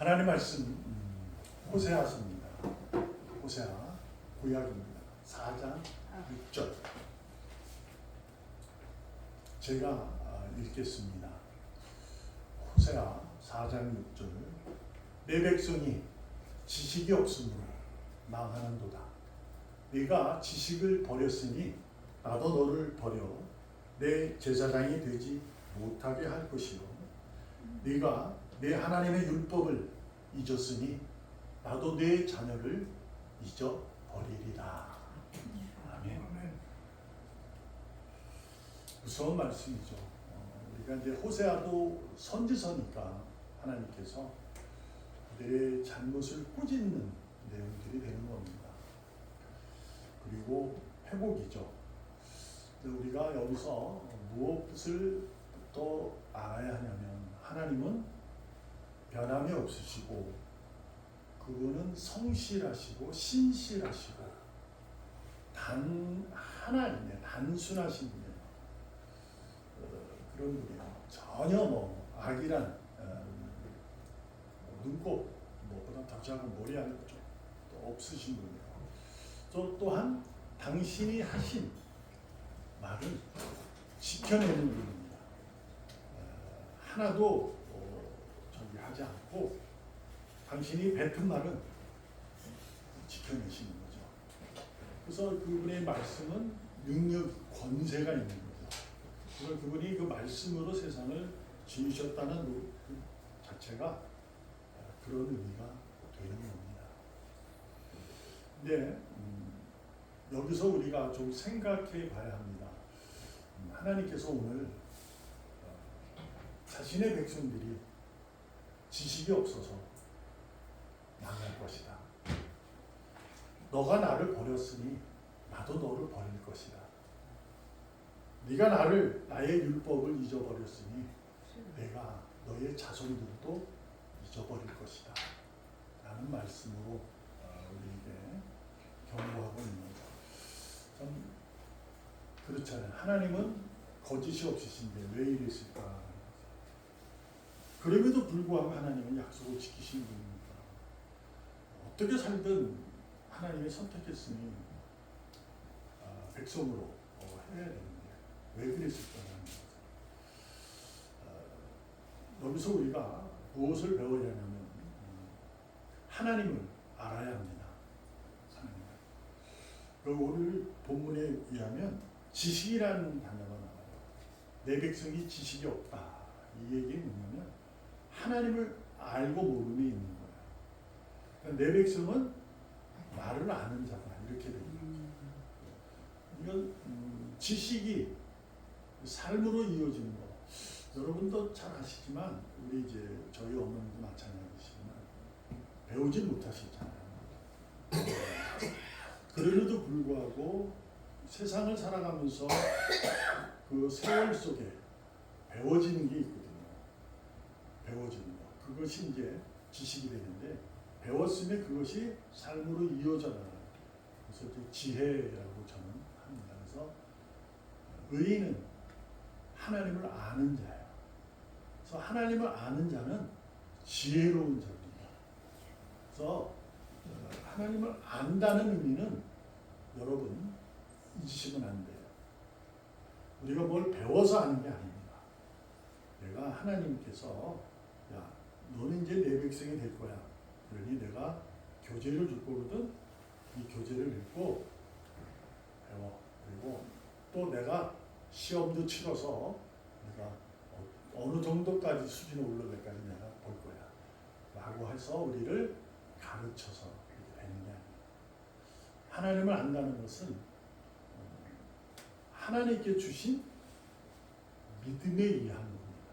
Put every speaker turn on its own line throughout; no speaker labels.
하나님 말씀 호세아서입니다. 호세아 구약입니다. 4장 6절 제가 읽겠습니다. 호세아 4장 6절 내 백성이 지식이 없으므로 망하는도다. 네가 지식을 버렸으니 나도 너를 버려 내 제사장이 되지 못하게 할 것이요 네가 내 하나님의 율법을 잊었으니 나도 내 자녀를 잊어버리리라. 아멘. 무서운 말씀이죠. 우리가 이제 호세아도 선지서니까 하나님께서 그들의 잘못을 꾸짖는 내용들이 되는 겁니다. 그리고 회복이죠. 우리가 여기서 무엇을 또 알아야 하냐면 하나님은 변함이 없으시고 그분은 성실하시고 신실하시고 하나님의 단순하신 분이에요. 그런 분이에요. 전혀 악이란 눈곱 뭐보다 더 작은 머리 안에 또 없으신 분이에요. 또한 당신이 하신 말을 지켜내는 분입니다. 하나도 하지 않고 당신이 뱉은 말은 지켜내시는 거죠. 그래서 그분의 말씀은 능력, 권세가 있는 거죠. 그래서 그분이 그 말씀으로 세상을 지으셨다는 그 자체가 그런 의미가 되는 겁니다. 근데 여기서 우리가 좀 생각해 봐야 합니다. 하나님께서 오늘 자신의 백성들이 지식이 없어서 망할 것이다. 너가 나를 버렸으니 나도 너를 버릴 것이다. 네가 나의 율법을 잊어버렸으니 내가 너의 자손들도 잊어버릴 것이다. 라는 말씀으로 우리에게 경고하고 있는 거죠. 참 그렇잖아요. 하나님은 거짓이 없으신데 왜 이랬을까? 그럼에도 불구하고 하나님은 약속을 지키시는 분입니다. 어떻게 살든 하나님이 선택했으니 백성으로 해야 되는데 왜 그랬을까라는 거죠. 여기서 우리가 무엇을 배워야 하냐면 하나님을 알아야 합니다. 오늘 본문에 의하면 지식이라는 단어가 나와요. 내 백성이 지식이 없다. 이 얘기는 뭐냐면 하나님을 알고 모름이 있는 거예요. 그러니까 내 백성은 말을 아는 자다. 이렇게 됩니다. 이건 지식이 삶으로 이어지는 거. 여러분도 잘 아시지만 우리 이제 저희 어머니도 마찬가지지만 배우지 못하시잖아요. 그럼에도 불구하고 세상을 살아가면서 그 세월 속에 배워지는 게 있거든요. 배워지는 거. 그것이 이제 지식이 되는데 배웠으면 그것이 삶으로 이어져 나가요. 그래서 이제 지혜라고 저는 합니다. 그래서 의인은 하나님을 아는 자예요. 그래서 하나님을 아는 자는 지혜로운 자입니다. 그래서 하나님을 안다는 의미는 여러분 잊으시면 안 돼요. 우리가 뭘 배워서 아는 게 아닙니다. 내가 하나님께서 야 너는 이제 내 백성이 될 거야. 그러니 내가 교재를 줄 거거든. 이 교재를 읽고 배워. 그리고 또 내가 시험도 치러서 내가 어느 정도까지 수준에 올라갈까지 내가 볼 거야. 라고 해서 우리를 가르쳐서 이렇게 되는 게 아니에요. 하나님을 안다는 것은 하나님께 주신 믿음에 의한 겁니다.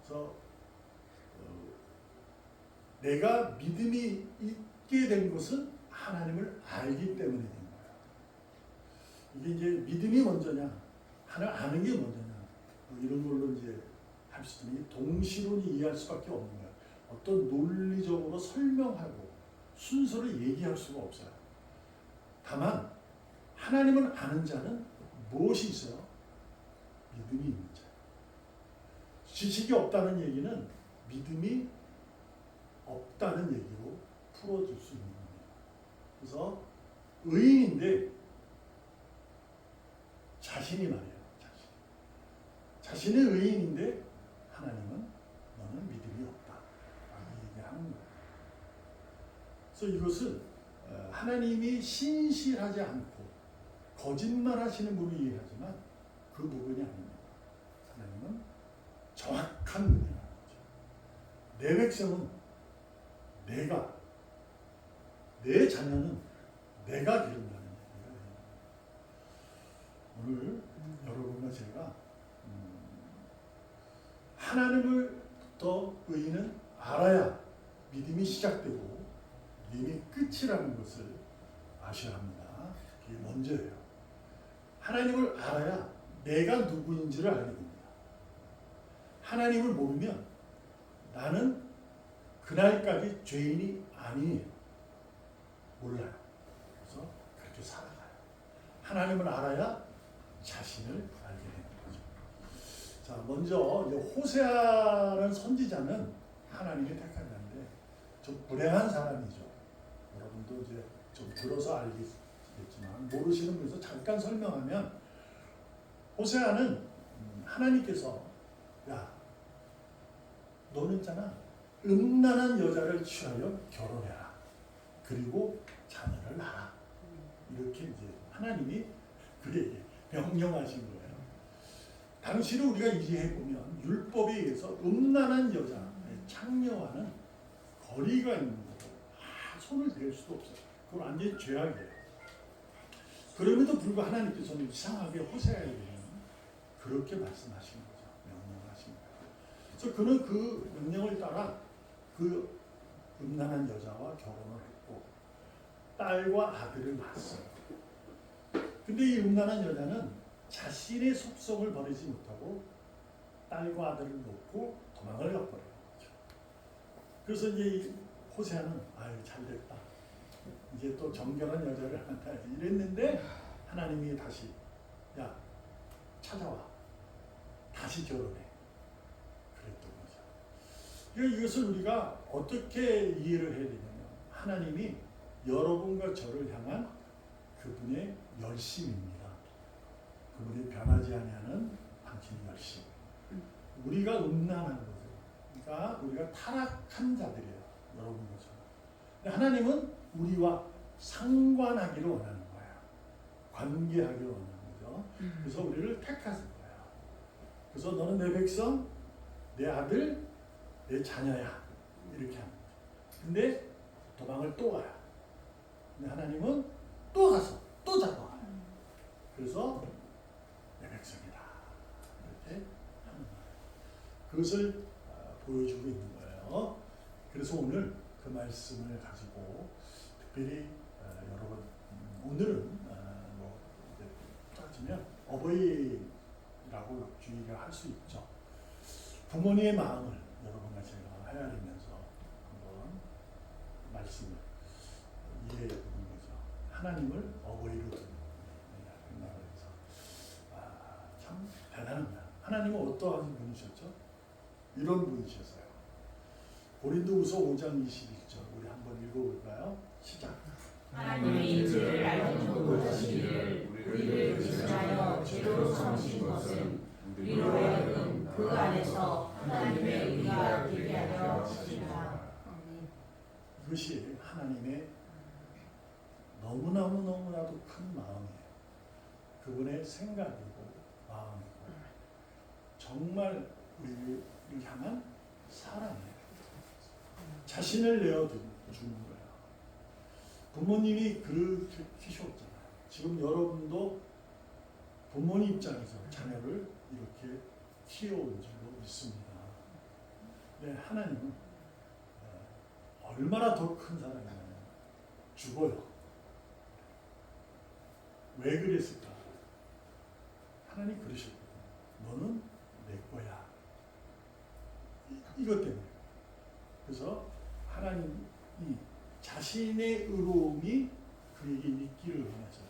그래서 내가 믿음이 있게 된 것은 하나님을 알기 때문에 된 거야. 이게 이제 믿음이 먼저냐, 하나님 아는 게 먼저냐, 이런 걸로 이제 할 수 있으면 동시론이 이해할 수밖에 없는 거야. 어떤 논리적으로 설명하고 순서를 얘기할 수가 없어요. 다만 하나님을 아는 자는 무엇이 있어요? 믿음이 있는 자. 지식이 없다는 얘기는 믿음이 없다는 얘기로 풀어줄 수 있는 겁니다. 그래서 의인인데 자신이 말이에요. 자신의 의인인데 하나님은 너는 믿음이 없다 라고 얘기하는 거예요. 그래서 이것은 하나님이 신실하지 않고 거짓말하시는 분을 이해하지만 그 부분이 아닙니다. 하나님은 정확한 분이라는 거죠. 내 백성은 내가, 내 자녀는 내가 기른다는 얘기가 됩니다. 오늘 여러분과 제가 하나님을 더 의인은 알아야 믿음이 시작되고 믿음이 끝이라는 것을 아셔야 합니다. 그게 먼저예요. 하나님을 알아야 내가 누구인지를 알게 됩니다. 하나님을 모르면 나는 그날까지 죄인이 아니에요. 몰라요. 그래서 그렇게 살아가요. 하나님을 알아야 자신을 알게 되는 거죠. 자, 먼저 호세아라는 선지자는 하나님이 택한 자인데 좀 불행한 사람이죠. 여러분도 이제 좀 들어서 알겠지만 모르시는 분에서 잠깐 설명하면 호세아는 하나님께서 야, 너는 있잖아 음란한 여자를 취하여 결혼해라. 그리고 자녀를 낳아. 이렇게 이제 하나님이 그에게 명령하신 거예요. 당시를 우리가 이해해 보면 율법에 의해서 음란한 여자, 창녀와는 거리가 있는 거고 손을 댈 수도 없어요. 그건 완전히 죄악이에요. 그럼에도 불구하고 하나님께서는 이상하게 호세아에게는 그렇게 말씀하신 거죠. 명령하신 거예요. 그래서 그는 그 명령을 따라 그 음란한 여자와 결혼을 했고 딸과 아들을 낳았어요. 근데 이 음란한 여자는 자신의 속성을 버리지 못하고 딸과 아들을 놓고 도망을 가버려요. 그래서 이제 호세아는 아유 잘됐다. 이제 또 정결한 여자를 만나야지 이랬는데 하나님이 다시 야 찾아와. 다시 결혼해. 그랬던 거죠. 그러니까 이것을 우리가 어떻게 이해를 해야 되냐면 하나님이 여러분과 저를 향한 그분의 열심입니다. 그분이 변하지 아니하는 당신의 열심. 우리가 음란한 거죠. 그러니까 우리가 타락한 자들이에요. 여러분과 저는. 근데 하나님은 우리와 상관하기를 원하는 거예요. 관계하기를 원하는 거죠. 그래서 우리를 택하신 거예요. 그래서 너는 내 백성, 내 아들, 내 자녀야. 이렇게 하는 거죠. 근데 도망을 또 가요. 근데 하나님은 또 가서 또 잡아가요. 그래서 내 백성이다. 이렇게 하는 거예요. 그것을 보여주고 있는 거예요. 그래서 오늘 그 말씀을 가지고 특별히 여러분 오늘은 뭐 이제 따지면 어버이라고 주의를 할 수 있죠. 부모님의 마음을 여러분과 제가 헤아리면서 한번 말씀을 이해해 보는 거죠. 하나님을 어버이로 두는 생각을 해서 참 대단한 거야. 하나님은 어떠한 분이셨죠? 이런 분이셨어요. 고린도후서 5장 21절 우리 한번 읽어볼까요? 시작.
하나님의 인지를 알지 못하시기를 우리를 대신하여 죄로 삼으신 것은 우리로 하여금 그 안에서 하나님의 의가 되게 하려 하시리라.
이것이 하나님의 너무나도 큰 마음이에요. 그분의 생각이고 마음이고 정말 우리를 향한 사랑이에요. 자신을 내어주는 거예요. 부모님이 그렇게 키셨잖아요. 지금 여러분도 부모님 입장에서 자녀를 이렇게 키워온 줄로 믿습니다. 네, 하나님은 얼마나 더 큰 사랑이냐면 죽어요. 왜 그랬을까? 하나님 그러셨거든요. 너는 내 거야. 이것 때문에. 그래서 하나님이 자신의 의로움이 그에게 있기를 원해서요.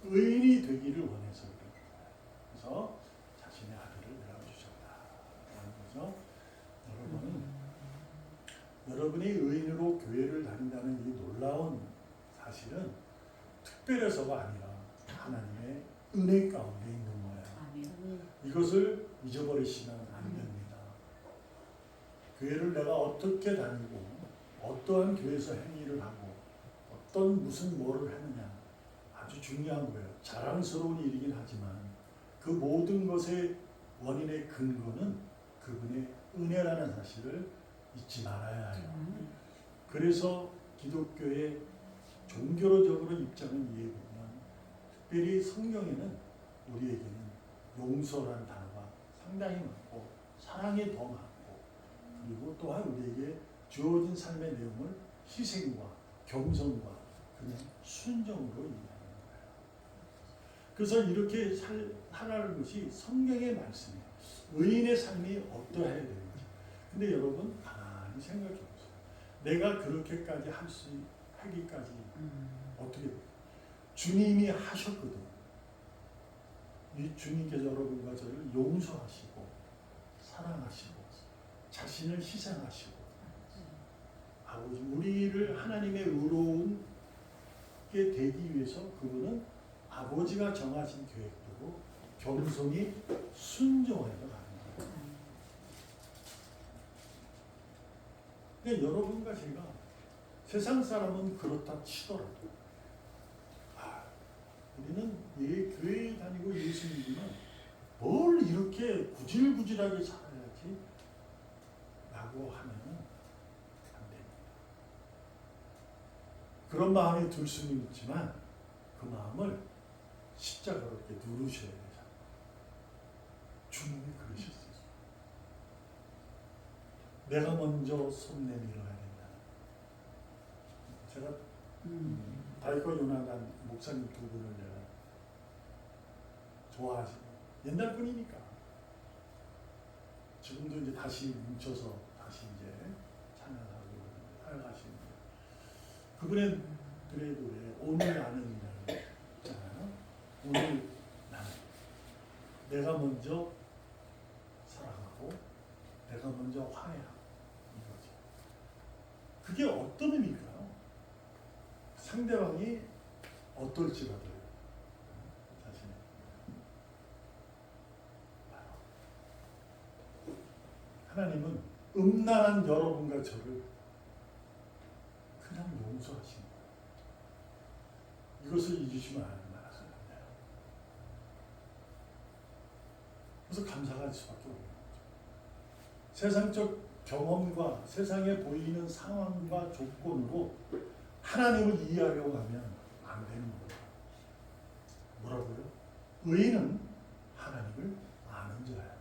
의인이 되기를 원해서 그래서 자신의 아들을 내어주셨다라는 거죠. 여러분은 여러분이 의인으로 교회를 다닌다는 이 놀라운 사실은 특별해서가 아니라 하나님의 은혜 가운데 있는 거예요.
아멘.
이것을 잊어버리시면 안 됩니다. 교회를 내가 어떻게 다니고 어떠한 교회에서 행위를 하고 어떤 무슨 뭐를 하느냐 아주 중요한 거예요. 자랑스러운 일이긴 하지만 그 모든 것의 원인의 근거는 그분의 은혜라는 사실을 잊지 말아야 해요. 그래서 기독교의 종교적으로 입장을 이해해보면 특별히 성경에는 우리에게는 용서라는 단어가 상당히 많고 사랑이 더 많고 그리고 또한 우리에게 주어진 삶의 내용을 희생과 겸손과 그냥 순종으로 이해하는 거예요. 그래서 이렇게 살아가는 것이 성경의 말씀이에요. 의인의 삶이 어떠해야 되는지. 근데 여러분 가만히 생각해 보세요. 내가 그렇게까지 하기까지 어떻게 주님이 하셨거든. 이 주님께서 여러분과 저를 용서하시고 사랑하시고 자신을 희생하시고 아버지 우리를 하나님의 의로운 게 되기 위해서 그분은 아버지가 정하신 계획대로 겸손히 순종하여 가는 거예요. 근데 여러분과 제가 세상 사람은 그렇다 치더라도 우리는 교회에 다니고 예수 믿으면 뭘 이렇게 구질구질하게 살아야지 라고 하면 안 됩니다. 그런 마음이 들 수는 있지만 그 마음을 십자가로 이렇게 누르셔야 돼요. 주님이 그러셨어요. 내가 먼저 손 내밀어야 된다. 제가 다윗과 요나단 목사님 두 분을 내가 좋아하시고 옛날 분이니까 지금도 이제 다시 뭉쳐서 다시 이제 찬양하고 살아가시는데 그분들의 노래 오늘 나는 날 있잖아요. 오늘 나는 내가 먼저 사랑하고 내가 먼저 화해하고 이거죠. 그게 어떤 의미일까요? 상대방이 어떨지라도 자신의 하나님은 음란한 여러분과 저를 그냥 용서하신 거예요. 이것을 잊으시면 안 돼요. 그래서 감사할 수밖에 없는 거죠. 세상적 경험과 세상에 보이는 상황과 조건으로 하나님을 이해하려고 하면 안 되는 거예요. 뭐라고요? 의인은 하나님을 아는 자예요.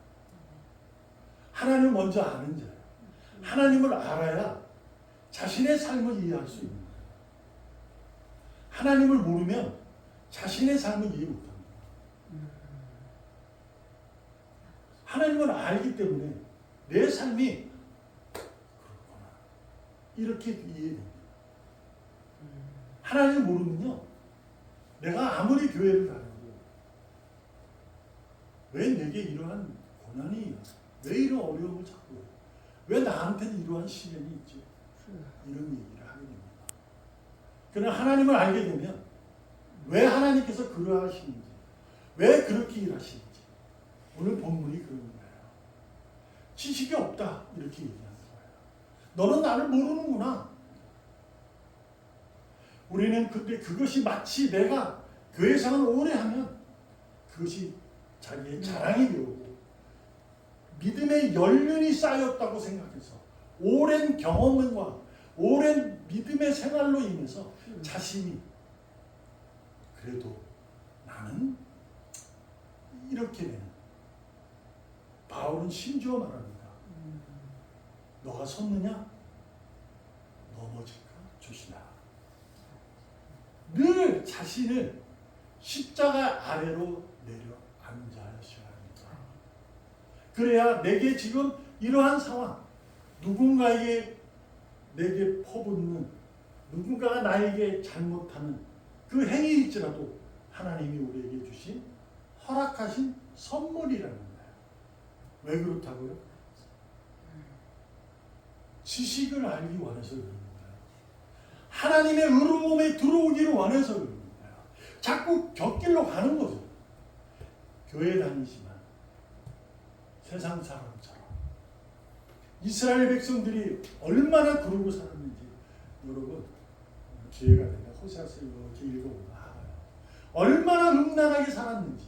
하나님을 먼저 아는 자예요. 하나님을 알아야 자신의 삶을 이해할 수 있는 거예요. 하나님을 모르면 자신의 삶을 이해 못합니다. 하나님을 알기 때문에 내 삶이 그렇구나 이렇게 이해됩니다. 하나님을 모르면요 내가 아무리 교회를 다녀도 왜 내게 이러한 고난이 왜 이런 어려움을 찾고 해요? 왜 나한테는 이러한 시련이 있지? 이런 얘기를 하게 됩니다. 그러나 하나님을 알게 되면 왜 하나님께서 그러하시는지 왜 그렇게 일하시는지 오늘 본문이 그런 거예요. 지식이 없다 이렇게 얘기하는 거예요. 너는 나를 모르는구나. 우리는 근데 그것이 마치 내가 교회 생활을 오래 하면 그것이 자기의 자랑이 되고 믿음의 연륜이 쌓였다고 생각해서 오랜 경험과 오랜 믿음의 생활로 인해서 자신이 그래도 나는 이렇게 되는 바울은 심지어 말합니다. 너가 섰느냐? 넘어질까 조심하라. 늘 자신을 십자가 아래로 내려 앉아야 합니다. 그래야 내게 지금 이러한 상황, 누군가에게 내게 퍼붓는, 누군가가 나에게 잘못하는 그 행위일지라도 하나님이 우리에게 주신 허락하신 선물이라는 거예요. 왜 그렇다고요? 지식을 알기 원해서 그러는 거예요. 하나님의 의로움에 들어오기를 원해서 그러는 거예요. 자꾸 곁길로 가는 거죠. 교회 다니지만 세상 사람처럼 이스라엘 백성들이 얼마나 그러고 살았는지 여러분 기회가 되면 호세아서 이렇게 읽어보면 알아요. 얼마나 음란하게 살았는지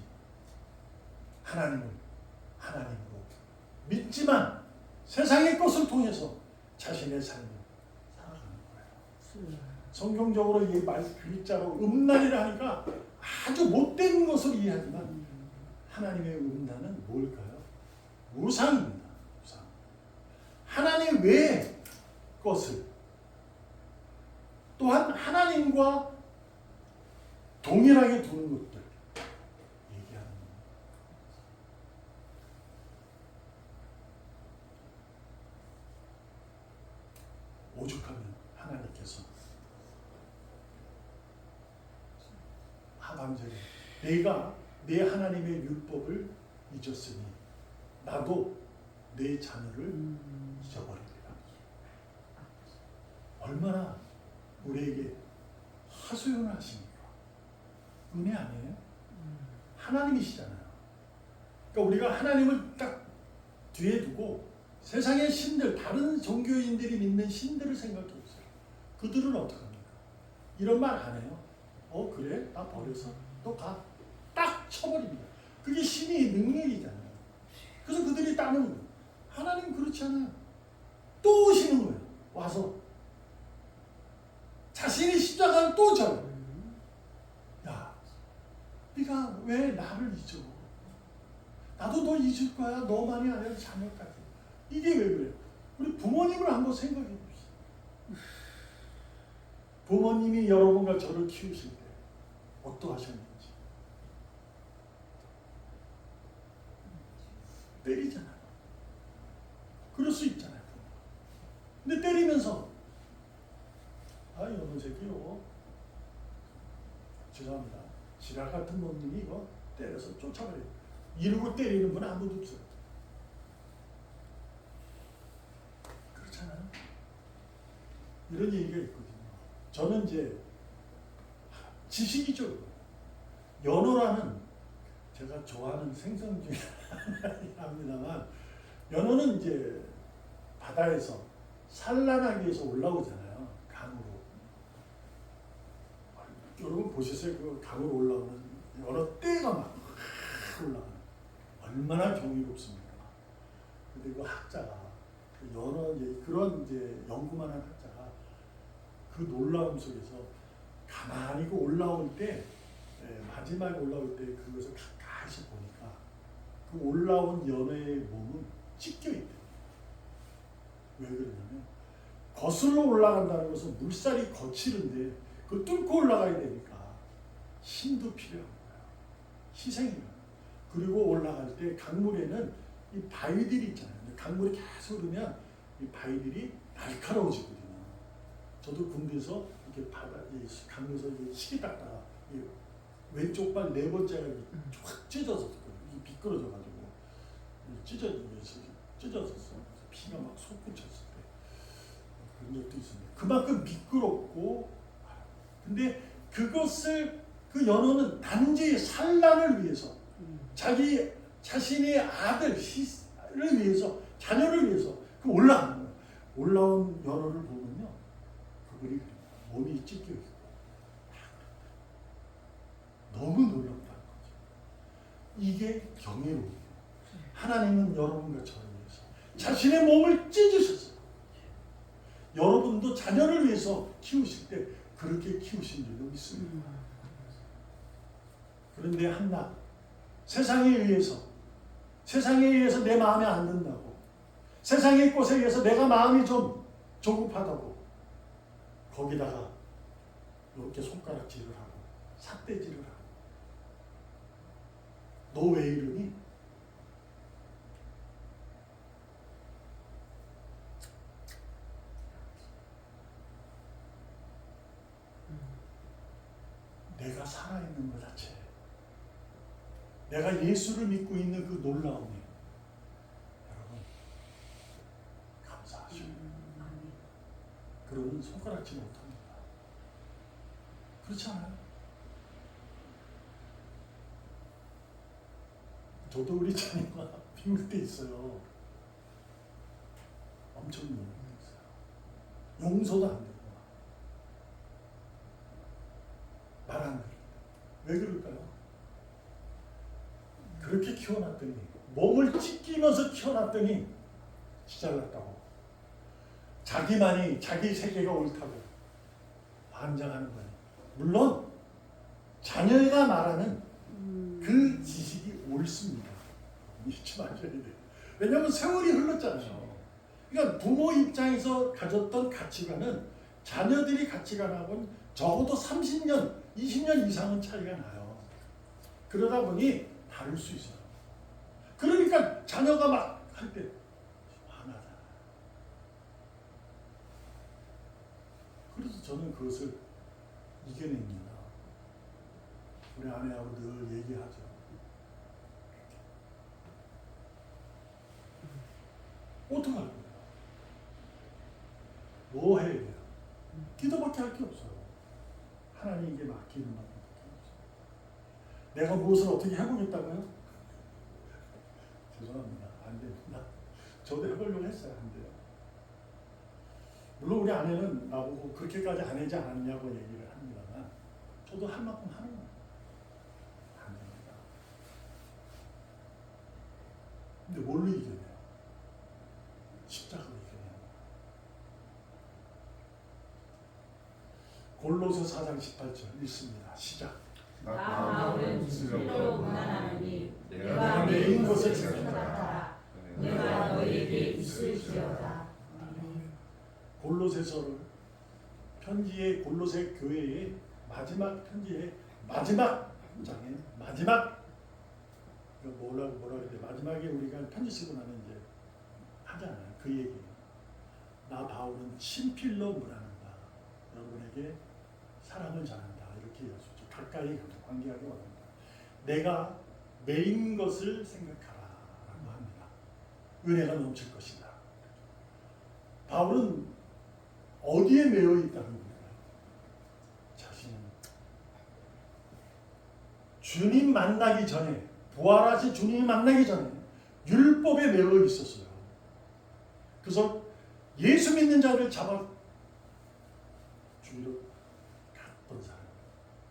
하나님을 하나님으로 믿지만 세상의 것을 통해서 자신의 삶을 살아가는 거예요. 성경적으로 이 글자로 음란이라 하니까 아주 못된 것을 이해하지만 하나님의 음란은 뭘까요? 우상입니다. 우상. 하나님 외의 것을 또한 하나님과 동일하게 두는 것들 얘기하는 겁니다. 오죽하면 하나님께서 하반절에 내가 내 하나님의 율법을 잊었으니 나도 내 자녀를 잊어버리리라. 얼마나 우리에게 하소연을 하십니까? 은혜 아니에요? 하나님이시잖아요. 그러니까 우리가 하나님을 딱 뒤에 두고 세상의 신들, 다른 종교인들이 믿는 신들을 생각해 보세요. 그들은 어떡합니까? 이런 말 안 해요. 그래? 나 버려서 너 가. 딱 쳐버립니다. 그게 신의 능력이잖아요. 그래서 그들이 따는 거예요. 하나님 그렇지 않아요. 또 오시는 거예요. 와서 자신이 십자가를 또 져요. 야, 네가 왜 나를 잊어? 나도 너 잊을 거야. 너만이 아니라 자녀까지. 이게 왜 그래요? 우리 부모님을 한번 생각해 봅시다. 부모님이 여러분과 저를 키우실 때 어떠하셨는지. 때리잖아요. 그럴 수 있잖아요. 근데 때리면서 이놈의 새끼요. 죄송합니다. 지랄 같은 놈님이 이거 때려서 쫓아버려요. 이러고 때리는 분 아무도 없어요. 그렇잖아요. 이런 얘기가 있거든요. 저는 이제 지식이죠. 연어라는 제가 좋아하는 생선 중에 합니다만 연어는 이제 바다에서 산란하기 위해서 올라오잖아요. 강으로. 여러분 보셨어요? 그 강으로 올라오는 연어 떼가 막 올라가는. 얼마나 경이롭습니까? 근데 그 학자가 그 연어 이제 그런 이제 연구만 한 학자가 그 놀라움 속에서 가만히 그 올라올 때 마지막에 올라올 때 그것을 가까이서 보니까 그 올라온 연어의 몸은 찢겨 있대요. 왜 그러냐면 거슬러 올라간다는 것은 물살이 거칠은데 그걸 뚫고 올라가야 되니까 힘도 필요한 거예요. 희생이에요. 그리고 올라갈 때 강물에는 이 바위들이 있잖아요. 강물이 계속 흐르면 이 바위들이 날카로워지거든요. 저도 군대에서 이렇게 강에서 시계 닦다가 왼쪽 발 네 번째가 확 찢어졌어요. 미끄러져가지고 찢어졌어. 피가 막 솟구쳤을 때 그런 적도 있습니다. 그만큼 미끄럽고 근데 그것을 그 연어는 단지 산란을 위해서 자기 자신의 아들을 위해서 자녀를 위해서 그 올라가는 거예요. 올라온 연어를 보면요, 그분이 몸이 찢겨 있고 너무 놀랍다는 거죠. 이게 경이로움이에요. 하나님은 여러분과 저를 위해서 자신의 몸을 찢으셨어요. 여러분도 자녀를 위해서 키우실 때 그렇게 키우신 적이 있습니다. 그런데 한낱 세상에 의해서 내 마음에 안 든다고, 세상의 것에 의해서 내가 마음이 좀 조급하다고 거기다가 이렇게 손가락질을 하고 삿대질을 하고 너 왜 이러니? 내가 살아있는 것 자체, 내가 예수를 믿고 있는 그 놀라움에 여러분 감사하시고 그러면 손가락질 못합니다. 그렇지 않아요? 저도 우리 자녀가 미국에 있어요. 엄청 미국에 있어요. 용서도 안 되고 말 안 들어요. 왜 그럴까요? 그렇게 키워놨더니 몸을 찢기면서 키워놨더니 지잘났다고 자기만이 자기 세계가 옳다고 환장하는 거예요. 물론 자녀가 말하는 그 지식이 옳습니다. 잊지 마셔야 돼요. 왜냐하면 세월이 흘렀잖아요. 그러니까 부모 입장에서 가졌던 가치관은 자녀들이 가치관하고는 적어도 30년, 20년 이상은 차이가 나요. 그러다 보니 다를 수 있어요. 그러니까 자녀가 막 할 때 화나잖아. 그래서 저는 그것을 이겨냅니다. 우리 아내하고 늘 얘기하죠. 어떡할 거야? 뭐 해야 돼요? 기도밖에 할 게 없어요. 하나님께 맡기는 것밖에 없어요. 내가 무엇을 어떻게 해보겠다고요? 죄송합니다. 안 됩니다. 저도 해보려고 했어요. 안 돼요. 물론 우리 아내는 나보고 그렇게까지 안 하지 않았냐고 얘기를 합니다만 저도 할 만큼 하는 거예요. 안 됩니다. 근데 뭘로 이겨내요? 십자가로 이겨내요. 골로새 4장 18절 읽습니다. 시작.
나 바울은 진리로 문안하노니 내가
매인 것을
생각하라. 내가 너에게 있을지어다.
골로새서를 편지의 골로새 교회의 마지막 편지의 마지막 장에 마지막 뭐라 그래 마지막에 우리가 편지 쓰고 나면 이제 하잖아요. 그 얘기. 나 바울은 친필로 문안한다. 여러분에게 사랑을 전한다. 이렇게 여쭈죠. 가까이 관계하게 원한다. 내가 매인 것을 생각하라라고 합니다. 은혜가 넘칠 것이다. 바울은 어디에 매여 있다는 거예요? 자신은 주님 만나기 전에 부활하신 주님 만나기 전에 율법에 매여 있었어요. 그래서 예수 믿는 자를 잡아 죽이러 갔던 사람.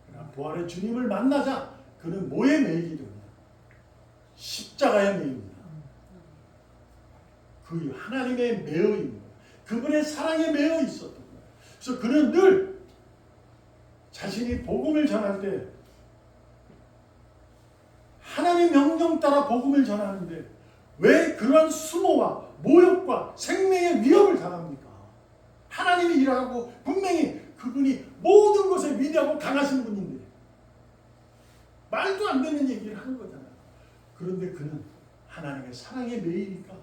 그러나 부활의 주님을 만나자 그는 뭐에 매이게 되냐? 십자가에 매입니다. 그 하나님의 매여 있는 거예요. 그분의 사랑에 매여 있었던 거예요. 그래서 그는 늘 자신이 복음을 전할 때 하나님의 명령 따라 복음을 전하는데 왜 그런 수모와 모욕과 생명의 위협을 당합니까? 하나님이 일하고 분명히 그분이 모든 것에 위대하고 강하신 분인데 말도 안 되는 얘기를 하는 거잖아요. 그런데 그는 하나님의 사랑에 매이니까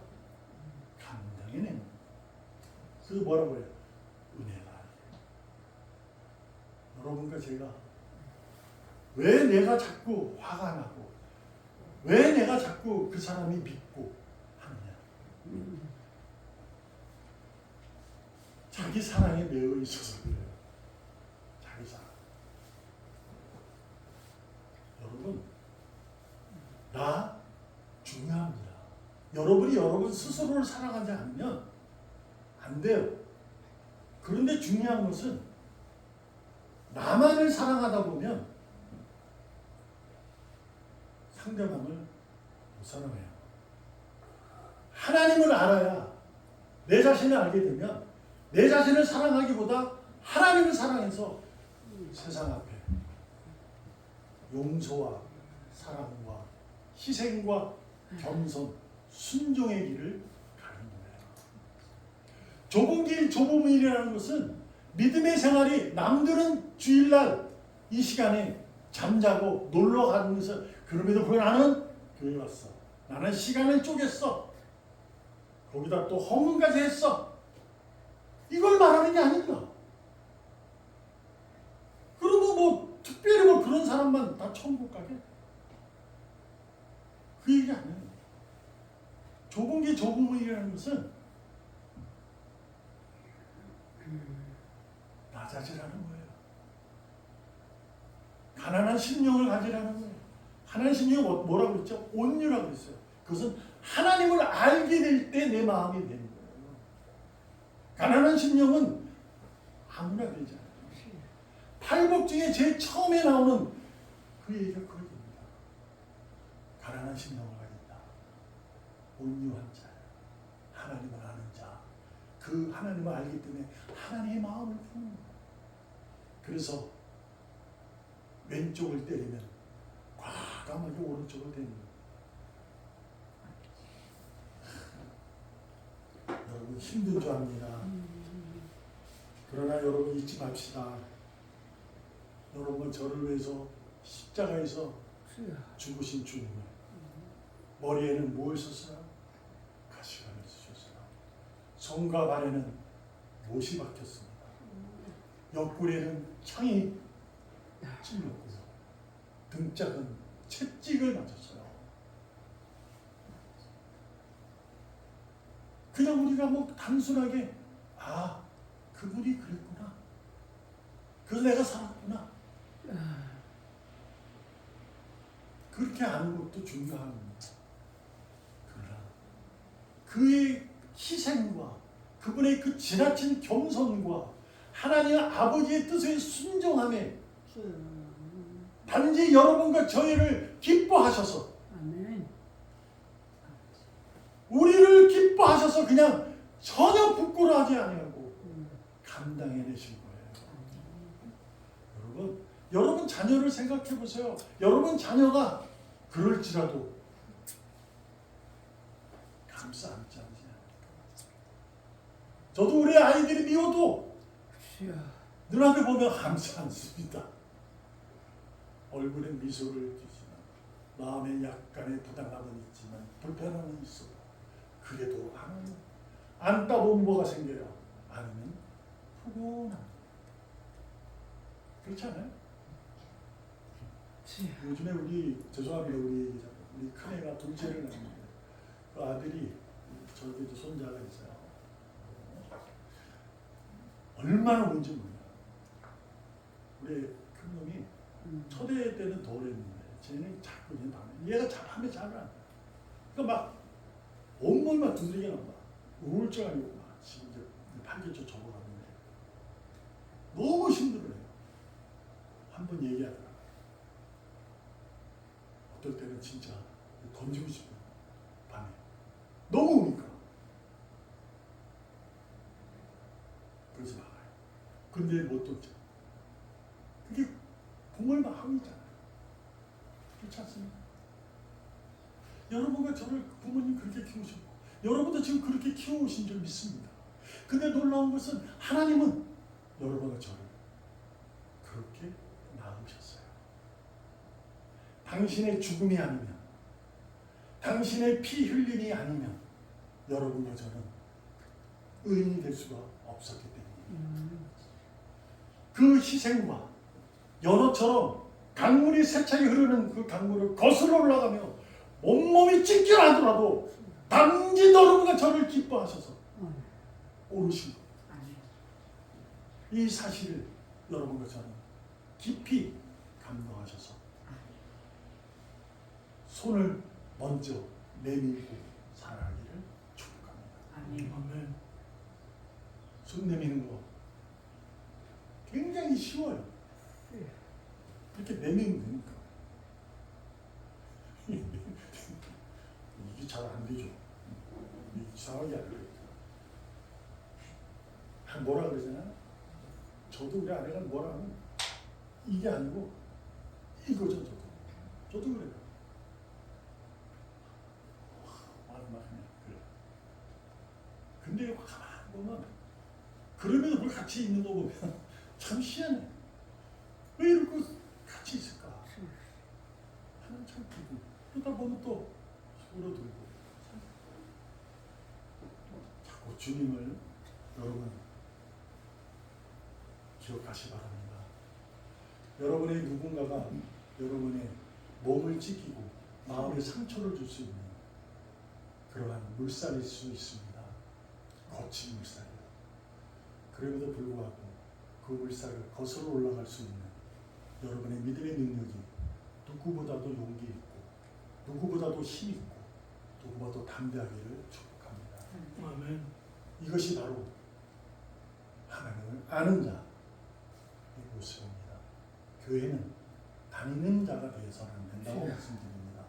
감당해내는 거예요. 그래서 뭐라고 해요? 은혜가. 여러분과 제가 왜 내가 자꾸 화가 나고 왜 내가 자꾸 그 사람이 믿고 하느냐? 자기 사랑에 매여 있어서 그래요. 자기 사랑. 여러분, 나 중요합니다. 여러분이 여러분 스스로를 사랑하지 않으면 안 돼요. 그런데 중요한 것은 나만을 사랑하다 보면 상대방을 못 사랑해요. 하나님을 알아야 내 자신을 알게 되면 내 자신을 사랑하기보다 하나님을 사랑해서 세상 앞에 용서와 사랑과 희생과 겸손, 순종의 길을 가는 거예요. 좁은 길, 좁은 일이라는 것은 믿음의 생활이 남들은 주일날 이 시간에 잠자고 놀러 가면서 그럼에도 불구하고 나는 교회 왔어. 나는 시간을 쪼갰어. 거기다 또 헌금까지 했어. 이걸 말하는 게 아닙니다. 그리고 뭐 특별히 뭐 그런 사람만 다 천국 가게? 그 얘기 아니에요. 좁은 게 좁은 일이라는 것은 낮아지라는 거예요. 가난한 심령을 가지라는 거예요. 가난한 심령이 뭐라고 그랬죠? 온유라고 그랬어요. 그것은 하나님을 알게 될 때 내 마음이 되는 거예요. 가난한 심령은 아무나 되지 않아요. 팔복 중에 제일 처음에 나오는 그 얘기가 그겁니다. 가난한 심령을 가진다. 온유한 자, 하나님을 아는 자, 그 하나님을 알기 때문에 하나님의 마음을 푸는 거예요. 그래서 왼쪽을 때리면 과감하게 오른쪽을 때리는 거예요. 여러분 힘든 줄 압니다. 그러나 여러분 잊지 맙시다. 여러분 저를 위해서 십자가에서 죽으신 주님을 머리에는 무엇을 썼어요? 가시관을 쓰셨어요. 손과 발에는 못이 박혔습니다. 옆구리에는 창이 찔렸고요. 등짝은 채찍을 맞았어요. 그냥 우리가 뭐 단순하게 그분이 그랬구나. 그래서 내가 살았구나. 그렇게 아는 것도 중요합니다. 그러나 그의 희생과 그분의 그 지나친 겸손과 하나님 아버지의 뜻에 순종함에 단지 여러분과 저희를 기뻐하셔서 우리를 기뻐하셔서 그냥 전혀 부끄러워하지 아니하고 감당해내신 거예요. 여러분 자녀를 생각해 보세요. 여러분 자녀가 그럴지라도 감싸 안지 않습니까? 저도 우리 아이들이 미워도 눈앞에 보면 감싸 안습니다. 얼굴에 미소를 띠지만 마음에 약간의 부담감은 있지만 불편함은 있어도 그래도 안다 보면 뭐가 생겨요? 안으면 푸근합니다. 그렇지 않아요? 요즘에 죄송합니다. 우리 큰애가 둘째를 낳았는데 그 아들이 저기도 손자가 있어요. 얼마나 운지 몰라요. 우리 큰 놈이 초대 때는 더 그랬는데 쟤는 자꾸 그냥 밤에 얘가 밤에 잠을 안 자. 그러니까 막 온몸만 두드리게 나온다. 우울증 아니고 막 지금 이제 8개월 접어갔는데 너무 힘들어요. 한번 얘기하더라. 어떨 때는 진짜 던지고 싶어요. 밤에. 너무 우니까. 그래서 나가요. 근데 못 던져. 그게 부모의 마음이잖아요. 그렇지 않습니까? 여러분과 저를 부모님 그렇게 키우셨고 여러분도 지금 그렇게 키워오신 줄 믿습니다. 근데 놀라운 것은 하나님은 여러분과 저를 그렇게 낳으셨어요. 당신의 죽음이 아니면 당신의 피 흘림이 아니면 여러분과 저는 의인이 될 수가 없었기 때문입니다. 그 희생과 연어처럼 강물이 세차게 흐르는 그 강물을 거슬러 올라가며 온몸이 찢겨나더라도 단지 여러분과 저를 기뻐하셔서 오르신 겁니다. 이 사실을 여러분과 저는 깊이 감동하셔서 손을 먼저 내밀고 살아가기를 축복합니다. 아멘. 손 내미는 거 굉장히 쉬워요. 이렇게 내밀면 되니까. 이게 잘 안 되죠. 이상하게 안 돼요. 뭐라 그러잖아요. 저도 우리 아내가 뭐라 하면 이게 아니고 이거죠. 저도 그래요. 막 그래. 근데 가만 보면 그러면 우리 같이 있는 거 보면 참 희한해. 왜 이렇게 같이 있을까? 하는 참 기분. 그러다 보면 또 울어들고. 자꾸 주님을 여러분 기억하시 바랍니다. 여러분의 누군가가 여러분의 몸을 찢기고 마음에 상처를 줄 수 있는 그러한 물살일 수 있습니다. 거친 물살이요. 그럼에도 불구하고 그 물살을 거슬러 올라갈 수 있는 여러분의 믿음의 능력이 누구보다도 용기 있고 누구보다도 힘 있고 누구보다도 담대하기를 축복합니다.
아멘.
이것이 바로 하나님을 아는 자의 모습입니다. 교회는 다니는 자가 되어서는 안 된다고 말씀드립니다.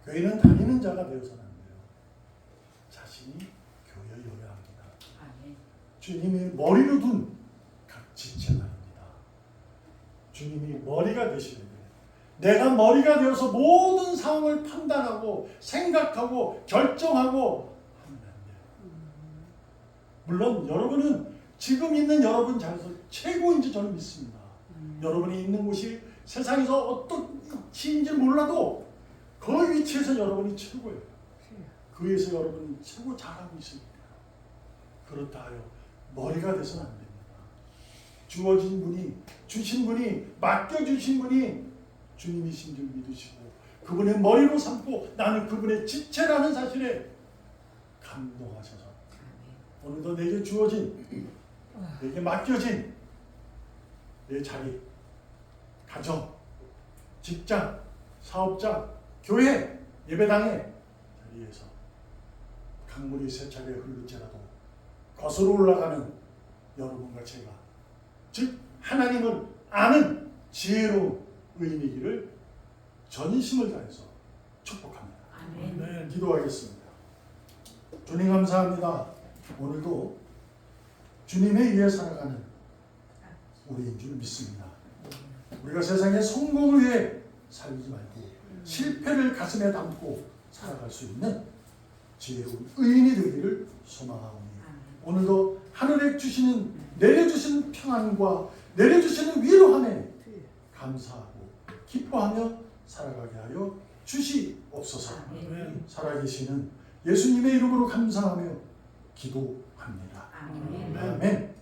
교회는 다니는 자가 되어서는 안 돼요. 자신이 교회여야 합니다.
아멘.
주님이 머리로 둔 각 지체가 아닙니다. 주님이 머리가 되시는 거예요. 내가 머리가 되어서 모든 상황을 판단하고 생각하고 결정하고 하면 안 돼요. 물론 여러분은 지금 있는 여러분 자리에서 최고인지 저는 믿습니다. 여러분이 있는 곳이 세상에서 어떤 위치인지 몰라도 그 위치에서 여러분이 최고예요. 그에서 여러분이 최고 잘하고 있습니다. 그렇다 하여 머리가 돼서는 안 됩니다. 주어진 분이, 주신 분이, 맡겨주신 분이 주님이신 줄 믿으시고 그분의 머리로 삼고 나는 그분의 지체라는 사실에 감동하셔서 오늘도 내게 주어진, 내게 맡겨진 내 자리, 가정, 직장, 사업장, 교회, 예배당의 자리에서 강물이 세 차례 흐를지라도 거슬러 올라가는 여러분과 제가, 즉 하나님을 아는 지혜로운 의인이기를 전심을 다해서 축복합니다.
아멘.
아멘.
기도하겠습니다. 주님 감사합니다. 오늘도 주님에 의해 살아가는 우리인 줄 믿습니다. 우리가 세상의 성공을 위해 살지 말고 실패를 가슴에 담고 살아갈 수 있는 지혜로운 의인이 되기를 소망하오니 오늘도 하늘에 주시는 내려주시는 평안과 내려주시는 위로함에 감사하고 기뻐하며 살아가게 하여 주시옵소서.
아멘.
살아계시는 예수님의 이름으로 감사하며 기도합니다.
아멘.
아멘.